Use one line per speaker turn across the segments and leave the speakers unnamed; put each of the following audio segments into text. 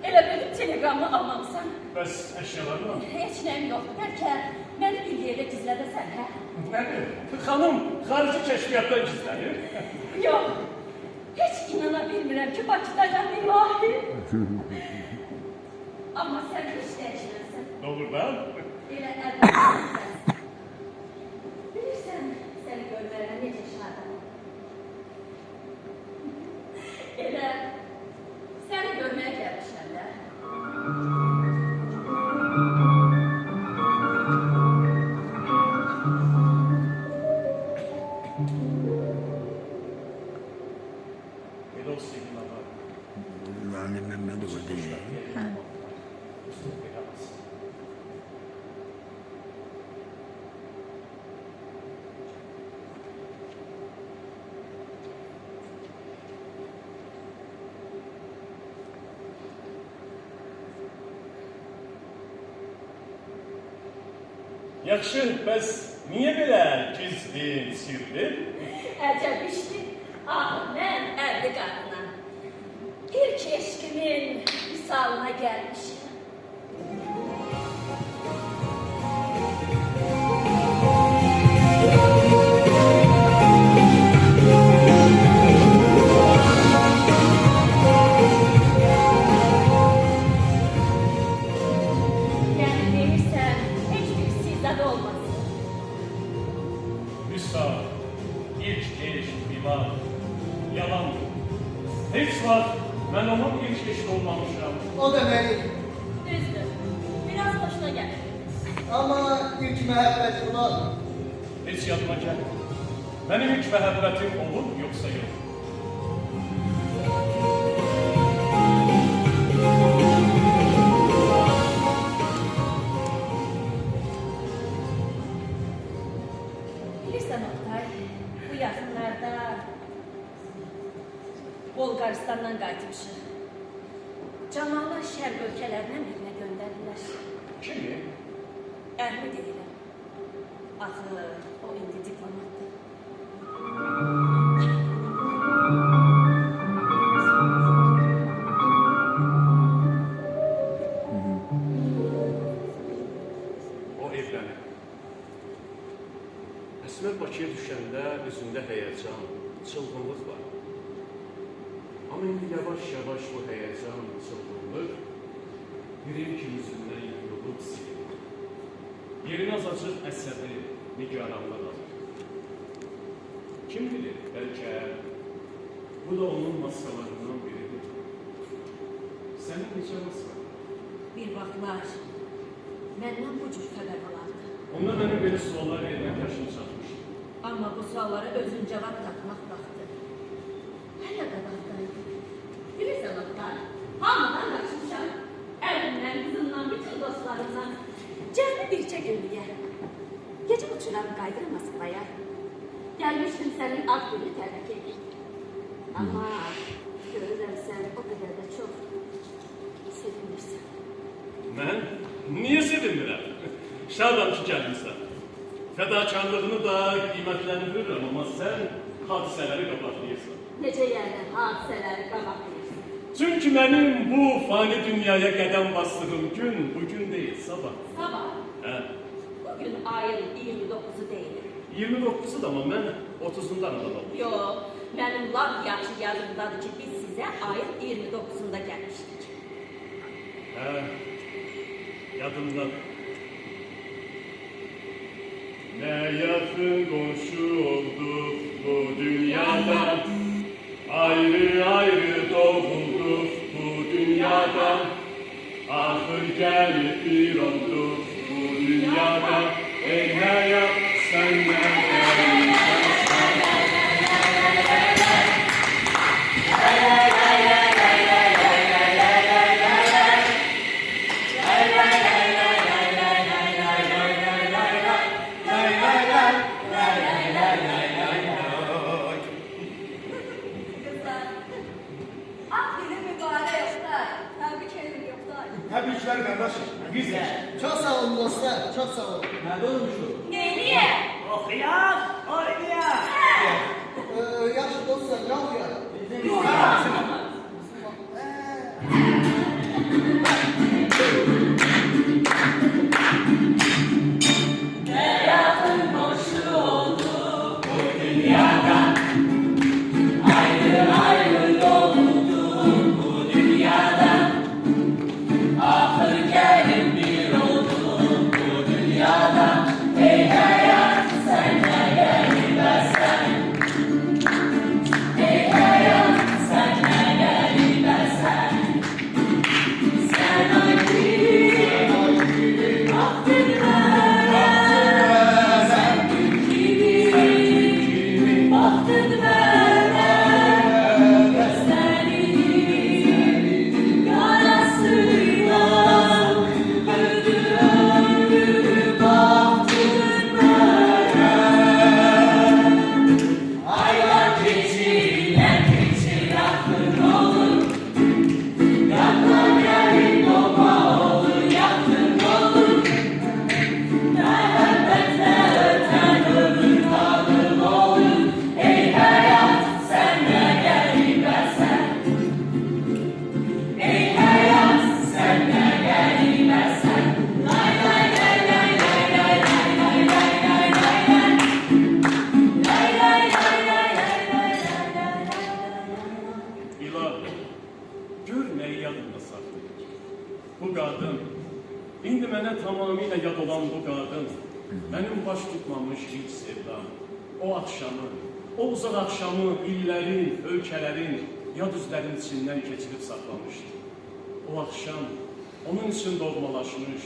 Elə benim telegramı almamısan.
Bəs əşyalar mı?
Heç nəyim yoxdur. Bəlkə məni bir yerdə gizlədəsən, hə?
Nədir? Xanım, xarici kəşfiyyatdan gizlənir.
Yox. Heç inana bilmirəm ki, Bakıdayam ilahi. Amma sən heç dəyişməzsən.
Doğrudan?
Elə əlbəttə. Bilirsən, səni görmərəm necə şadam. Elə səni görməyə gəlmişəm də.
Elə o sevgin var.
Mən də o deyim.
Yaxşı, bəs niyə belə gizli, sirli?
Əcəb işdir. Ah, mən ərli qadına. İlk eşkimin misalına gəlmişim.
Heç vaxt mən onun ilk eşit olmamışam.
O deməli.
Düzdür. Biraz hoşuna gəlir.
Amma ilk məhəbbət olar.
Heç yadıma gəlir. Mənim ilk məhəbbətim olur, yoxsa yox?
Bilirsən Oktay, bu yaxınlarda Bolqaristandan qayıtmışıq. Camalı şərq ölkələrindən birinə göndərirlər.
Kimi?
Ərmi deyirəm. Axı, o indi diplomatdır.
O evlənir. Əsmər Bakıya düşəndə üzündə həyəcan, çılğınlıq var. Ama indi yavaş-yavaş bu həyəcan, çılğınlıq birim ki yüzündən yığılıb silir. Yerini azacıq əsəbi, nigaranlar alır. Kim bilir, bəlkə bu da onun maskalarından biridir. Sənin necə maska?
Bir vaxtlar məndən bu cür xəbər alardı.
Onda mənə belə suallar vermək yaşım çatmışdı.
Amma bu suallara özün cavab tapmaq vaxtı hələ qabaqdaydı. Bilirsən Oktay, hamıdan qaçmışam. Əlimdən, qızımdan, bütün dostlarımdan. Cəmi bircə günlüyə. Gecə uçuram qayıdır Moskvaya. Gəlmişdim sənin ad günü təbrik edir. Amma görürəm sən o qədər də çox sevinirsən.
Mən? Niyə sevinmirəm? Şadam ki gəlmişsən. Fədakarlığını da qiymətləndirirəm, amma sən hadisələri qabaqlayırsan.
Necə yəni hadisələri qabaqlayırsan?
Çünki mənim bu fani dünyaya qədəm bastığım gün bugün deyil, sabah.
Sabah?
Hə?
Bugün ayın 29'u deyil.
29'u da ama mən 30'undan alalım.
Yox, mənim lap yaxşı yadımdadır ki, biz sizə ayın 29'unda gəlmişdik.
Hə, yadımdadır. Ne yakın komşu olduk bu dünyada, ayrı ayrı doğulduk bu dünyada, ahır gelip bir olduk bu dünyada, ey hayat sen nereden
Təbriklər qardaşım. Güzel. Çok sağ olun dostlar, çok sağ olun. Nerede olmuşsun?
Neyliyə?
Oxuyaq, oynayaq.
Yaxşı dostlar, ne oluyor?
gör nəyi yadında saxlayır. Bu qadın, indi mənə tamamilə yad olan bu qadın, mənim baş tutmamış ilk sevdam, o axşamı, o uzaq axşamı illərin, ölkələrin, yad üzlərin içindən keçirib saxlamışdı. O axşam onun üçün doğmalaşmış,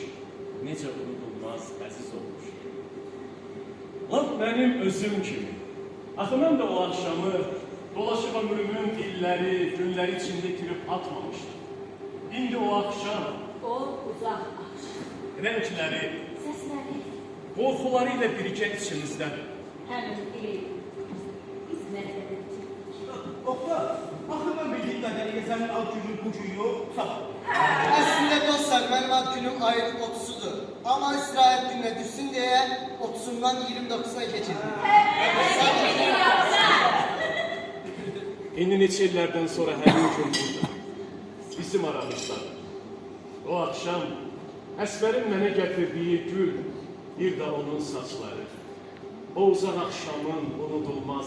necə unudulmaz, əziz olmuş. Laf mənim özüm kimi. Axı mən də o axşamı dolaşıb ömrümün illəri, günləri içində itirib atmamışdım. İndi o axşam
O uzaq axşam.
rəngləri,
Səsləri,
qorxuları ilə birgə içimizdədir.
həmin il biz nəzərdə tutduq.
Oqta, axı mən bildiyim qədərilə sənin ad günün bu gün yox, sağ ol.
Əslində dostlar, mənim ad günüm ayın 30-udur. Amma istirahət gününə düşsün deyə 30-undan 29-una keçirdim.
İndi neçə illərdən sonra həmin gün burada, bizim aramızdadır. O axşam Əsbərin mənə gətirdiyi gül, bir də onun saçları. O uzaq axşamın unudulmaz